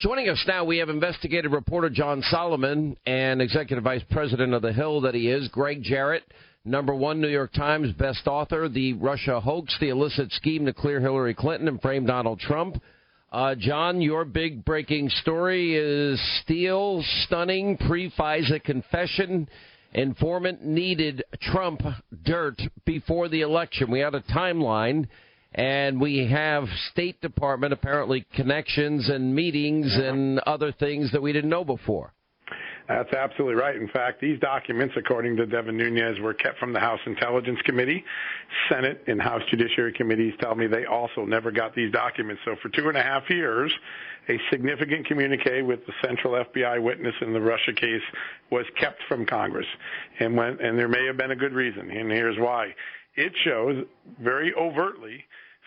Joining us now, we have investigative reporter John Solomon and Executive Vice President of The Hill that he is, Gregg Jarrett, #1 New York Times best author, The Russia Hoax, the illicit scheme to clear Hillary Clinton and frame Donald Trump. John, your big breaking story is Steele stunning pre-FISA confession. Informant needed Trump dirt before the election. We had a timeline. And we have State Department, apparently, connections and meetings and other things that we didn't know before. That's absolutely right. In fact, these documents, according to Devin Nunes, were kept from the House Intelligence Committee. Senate and House Judiciary Committees tell me they also never got these documents. So for 2.5 years, a significant communique with the central FBI witness in the Russia case was kept from Congress. And there may have been a good reason, and here's why. It shows very overtly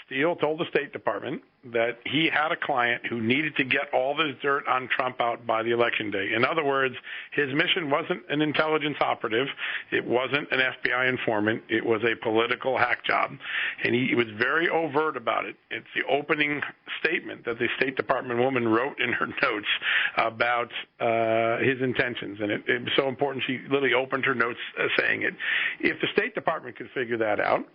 Steele told the State Department that he had a client who needed to get all this dirt on Trump out by the election day. In other words, his mission wasn't an intelligence operative. It wasn't an FBI informant. It was a political hack job. And he was very overt about it. It's the opening statement that the State Department woman wrote in her notes about his intentions. And it was so important she literally opened her notes saying it. If the State Department could figure that out,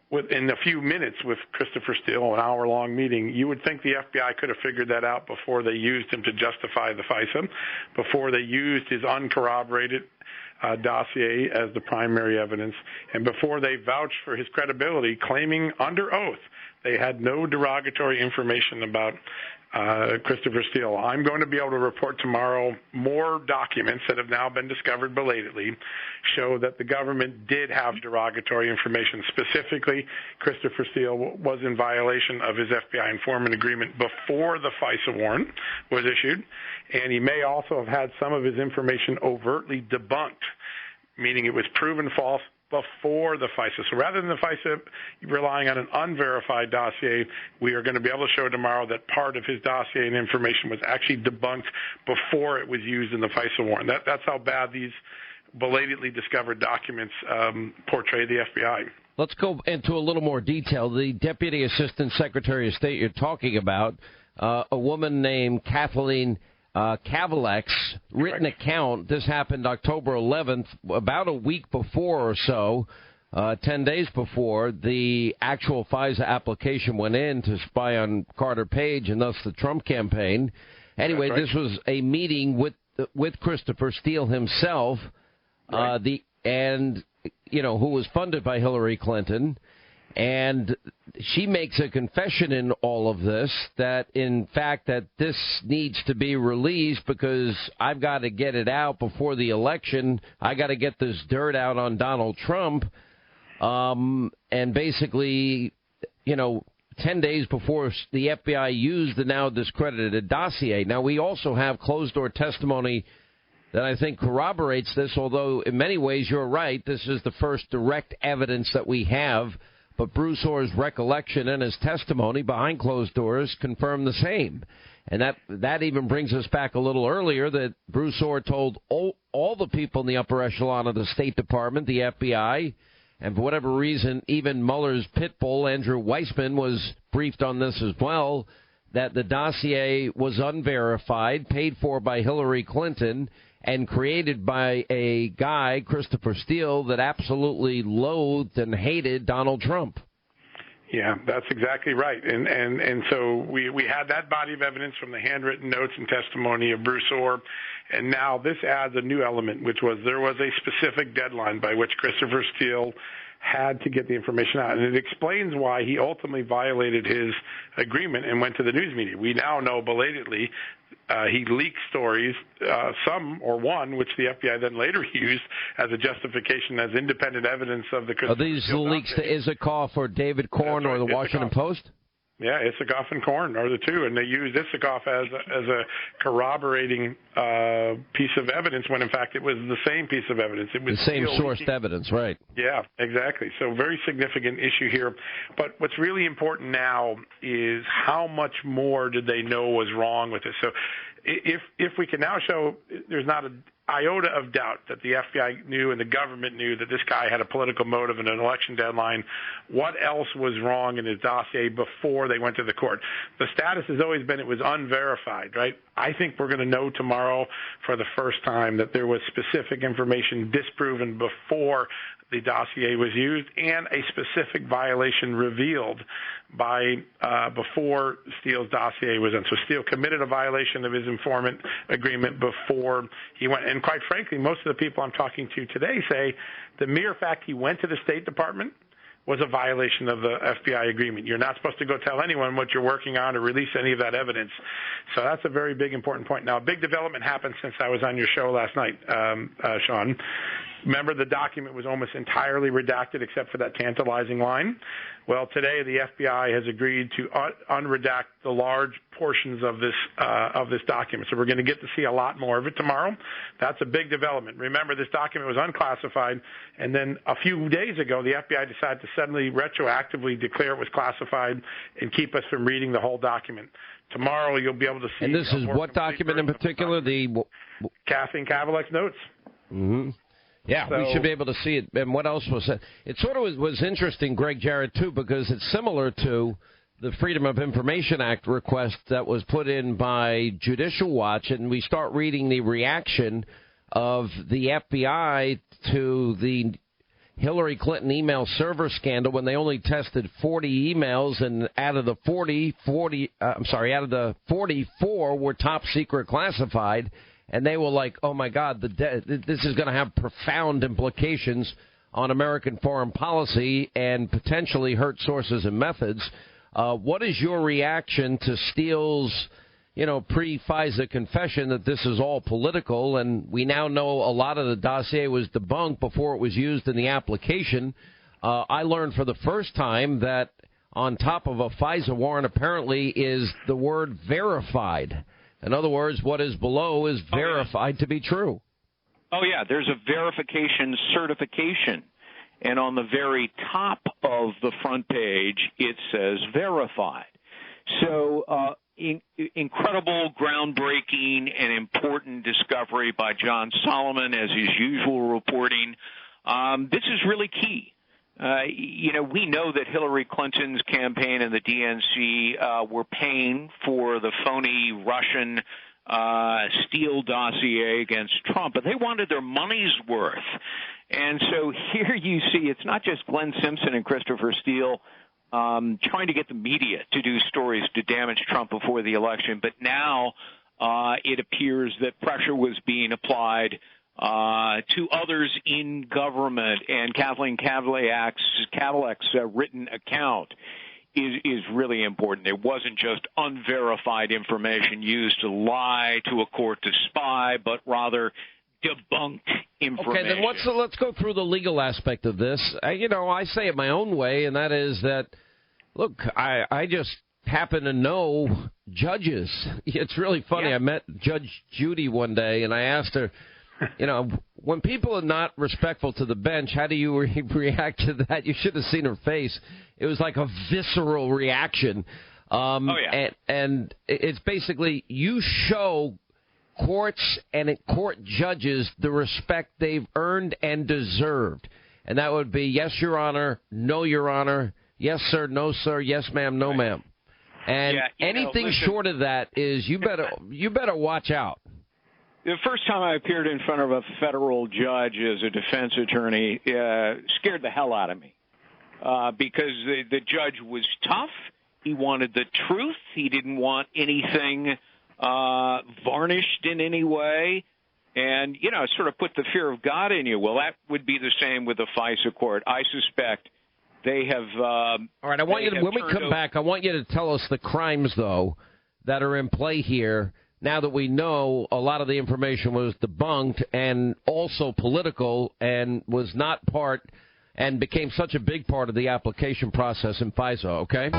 within a few minutes with Christopher Steele, an hour-long meeting, you would think the FBI could have figured that out before they used him to justify the FISA, before they used his uncorroborated dossier as the primary evidence, and before they vouched for his credibility, claiming under oath they had no derogatory information about Christopher Steele. I'm going to be able to report tomorrow more documents that have now been discovered belatedly show that the government did have derogatory information. Specifically, Christopher Steele was in violation of his FBI informant agreement before the FISA warrant was issued, and he may also have had some of his information overtly debunked, meaning it was proven false before the FISA. So rather than the FISA relying on an unverified dossier, we are going to be able to show tomorrow that part of his dossier and information was actually debunked before it was used in the FISA warrant. That's how bad these belatedly discovered documents portray the FBI. Let's go into a little more detail. The Deputy Assistant Secretary of State you're talking about, a woman named Kathleen Kavalek's written account. This happened October 11th, about a week before or so, 10 days before the actual FISA application went in to spy on Carter Page and thus the Trump campaign. Anyway, right. This was a meeting with Christopher Steele himself, right. Who was funded by Hillary Clinton. And she makes a confession in all of this that, in fact, that this needs to be released because I've got to get it out before the election. I got to get this dirt out on Donald Trump. And basically, 10 days before the FBI used the now discredited dossier. Now, we also have closed-door testimony that I think corroborates this, although in many ways you're right. This is the first direct evidence that we have. But Bruce Orr's recollection and his testimony behind closed doors confirm the same. And that even brings us back a little earlier that Bruce Orr told all the people in the upper echelon of the State Department, the FBI, and for whatever reason, even Mueller's pit bull, Andrew Weissman, was briefed on this as well, that the dossier was unverified, paid for by Hillary Clinton, and created by a guy, Christopher Steele, that absolutely loathed and hated Donald Trump. Yeah, that's exactly right. And so we had that body of evidence from the handwritten notes and testimony of Bruce Orr. And now this adds a new element, which was there was a specific deadline by which Christopher Steele had to get the information out. And it explains why he ultimately violated his agreement and went to the news media. We now know belatedly he leaked stories, some or one, which the FBI then later used as a justification as independent evidence of the Christopher Steele. Are these Steele leaks to Isikoff or David Corn or the Washington Post? Yeah, Isikoff and Korn are the two, and they used Isikoff as a corroborating piece of evidence when, in fact, it was the same piece of evidence. It was the same sourced evidence, right? Yeah, exactly. So very significant issue here. But what's really important now is how much more did they know was wrong with this? So if we can now show there's not an iota of doubt that the FBI knew and the government knew that this guy had a political motive and an election deadline, what else was wrong in his dossier before they went to the court? The status has always been it was unverified, right? I think we're going to know tomorrow for the first time that there was specific information disproven before the dossier was used and a specific violation revealed by before Steele's dossier was done. So Steele committed a violation of his informant agreement before he went. And quite frankly, most of the people I'm talking to today say the mere fact he went to the State Department was a violation of the FBI agreement. You're not supposed to go tell anyone what you're working on or release any of that evidence. So that's a very big, important point. Now, a big development happened since I was on your show last night, Sean. Remember, the document was almost entirely redacted except for that tantalizing line. Well, today the FBI has agreed to unredact the large portions of this document. So we're going to get to see a lot more of it tomorrow. That's a big development. Remember, this document was unclassified, and then a few days ago, the FBI decided to suddenly retroactively declare it was classified and keep us from reading the whole document. Tomorrow, you'll be able to see. And this is what document in particular? The Kathleen Kavalek's notes. Mm-hmm. Yeah, so we should be able to see it. And what else was that? It sort of was interesting, Gregg Jarrett, too, because it's similar to the Freedom of Information Act request that was put in by Judicial Watch, and we start reading the reaction of the FBI to the Hillary Clinton email server scandal when they only tested 40 emails, and out of the 44 were top secret classified. And they were like, oh, my God, this is going to have profound implications on American foreign policy and potentially hurt sources and methods. What is your reaction to Steele's, pre-FISA confession that this is all political? And we now know a lot of the dossier was debunked before it was used in the application. I learned for the first time that on top of a FISA warrant apparently is the word verified. In other words, what is below is verified to be true. Oh, yeah. There's a verification certification. And on the very top of the front page, it says verified. So incredible, groundbreaking, and important discovery by John Solomon, as his usual reporting. This is really key. We know that Hillary Clinton's campaign and the DNC were paying for the phony Russian Steele dossier against Trump, but they wanted their money's worth. And so here you see it's not just Glenn Simpson and Christopher Steele trying to get the media to do stories to damage Trump before the election, but now it appears that pressure was being applied to others in government, and Kathleen Kavalek's written account is really important. It wasn't just unverified information used to lie to a court to spy, but rather debunked information. Okay, then let's go through the legal aspect of this. I say it my own way, and that is that, look, I just happen to know judges. It's really funny. Yeah. I met Judge Judy one day, and I asked her, when people are not respectful to the bench, how do you react to that? You should have seen her face. It was like a visceral reaction. And it's basically you show courts and court judges the respect they've earned and deserved. And that would be, yes, Your Honor, no, Your Honor, yes, sir, no, sir, yes, ma'am, no, ma'am. And anything short of that is you better watch out. The first time I appeared in front of a federal judge as a defense attorney scared the hell out of me because the judge was tough. He wanted the truth. He didn't want anything varnished in any way. And, sort of put the fear of God in you. Well, that would be the same with the FISA court. I suspect they have all right, I want you to, when we come back, I want you to tell us the crimes, though, that are in play here. Now that we know a lot of the information was debunked and also political and was not part and became such a big part of the application process in FISA, okay?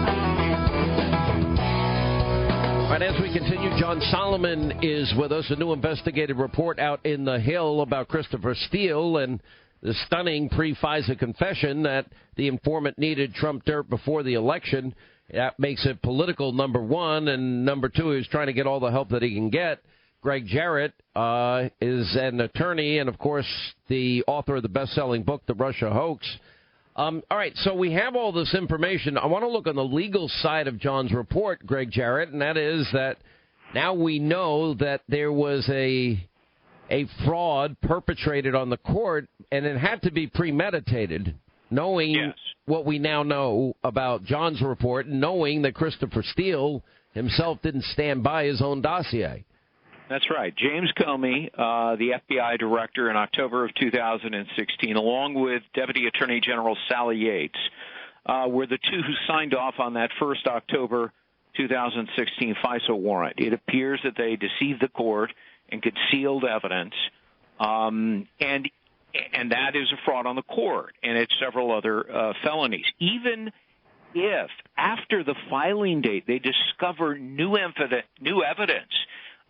All right, as we continue, John Solomon is with us. A new investigative report out in the Hill about Christopher Steele and the stunning pre-FISA confession that the informant needed Trump dirt before the election. That makes it political, number one. And number two, he's trying to get all the help that he can get. Gregg Jarrett is an attorney and, of course, the author of the best-selling book, The Russia Hoax. All right, so we have all this information. I want to look on the legal side of John's report, Gregg Jarrett, and that is that Now we know that there was a fraud perpetrated on the court, and it had to be premeditated, knowing what we now know about John's report, and knowing that Christopher Steele himself didn't stand by his own dossier. That's right. James Comey, the FBI director in October of 2016, along with Deputy Attorney General Sally Yates, were the two who signed off on that first October 2016 FISA warrant. It appears that they deceived the court and concealed evidence, and that is a fraud on the court, and it's several other felonies. Even if, after the filing date, they discover new evidence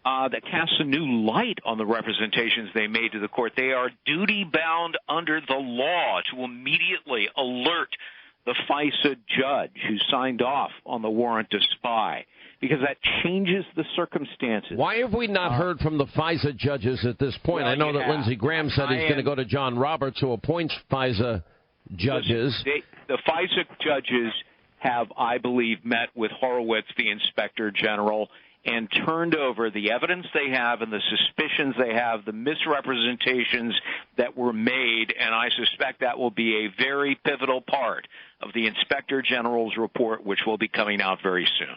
that casts a new light on the representations they made to the court, they are duty-bound under the law to immediately alert the FISA judge who signed off on the warrant to spy, because that changes the circumstances. Why have we not heard from the FISA judges at this point? Well, I know that Lindsey Graham said he's going to go to John Roberts, who appoints FISA judges. The FISA judges have, I believe, met with Horowitz, the Inspector General, and turned over the evidence they have and the suspicions they have, the misrepresentations that were made, and I suspect that will be a very pivotal part of the Inspector General's report, which will be coming out very soon.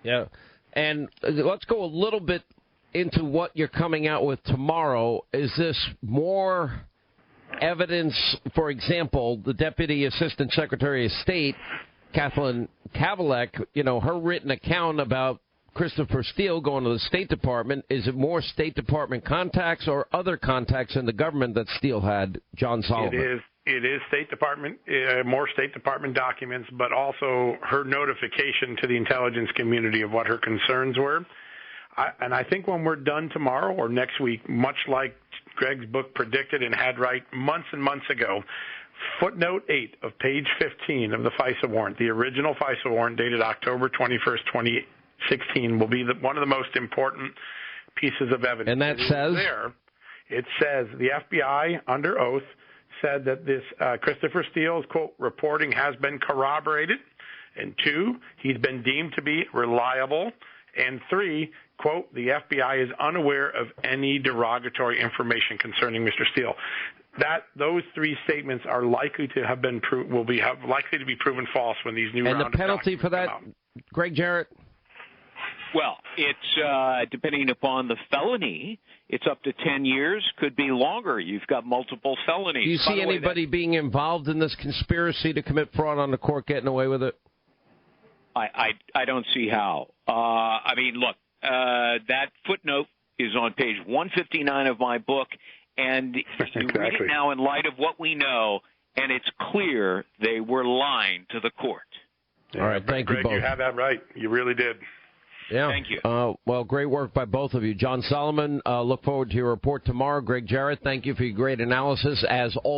Yeah, and let's go a little bit into what you're coming out with tomorrow. Is this more evidence? For example, the Deputy Assistant Secretary of State, Kathleen Kavalek, her written account about Christopher Steele going to the State Department, is it more State Department contacts or other contacts in the government that Steele had, John Solomon? It is State Department, more State Department documents, but also her notification to the intelligence community of what her concerns were. And I think when we're done tomorrow or next week, much like Gregg's book predicted and had right months and months ago, footnote 8 of page 15 of the FISA warrant, the original FISA warrant dated October 21st, 2016, will be one of the most important pieces of evidence. And that says? It says the FBI, under oath, said that this Christopher Steele's, quote, reporting has been corroborated, and 2, he's been deemed to be reliable, and 3, quote, the FBI is unaware of any derogatory information concerning Mr. Steele. Those 3 statements are likely to have been likely to be proven false when these new round of documents come out. And the penalty for that, Gregg Jarrett? Well, it's depending upon the felony, it's up to 10 years, could be longer. You've got multiple felonies. Do you see anybody being involved in this conspiracy to commit fraud on the court getting away with it? I don't see how. I mean, look, that footnote is on page 159 of my book, and you read it now in light of what we know, and it's clear they were lying to the court. All right, thank you both. You have that right. You really did. Yeah. Thank you. Well, great work by both of you. John Solomon, look forward to your report tomorrow. Gregg Jarrett, thank you for your great analysis as always.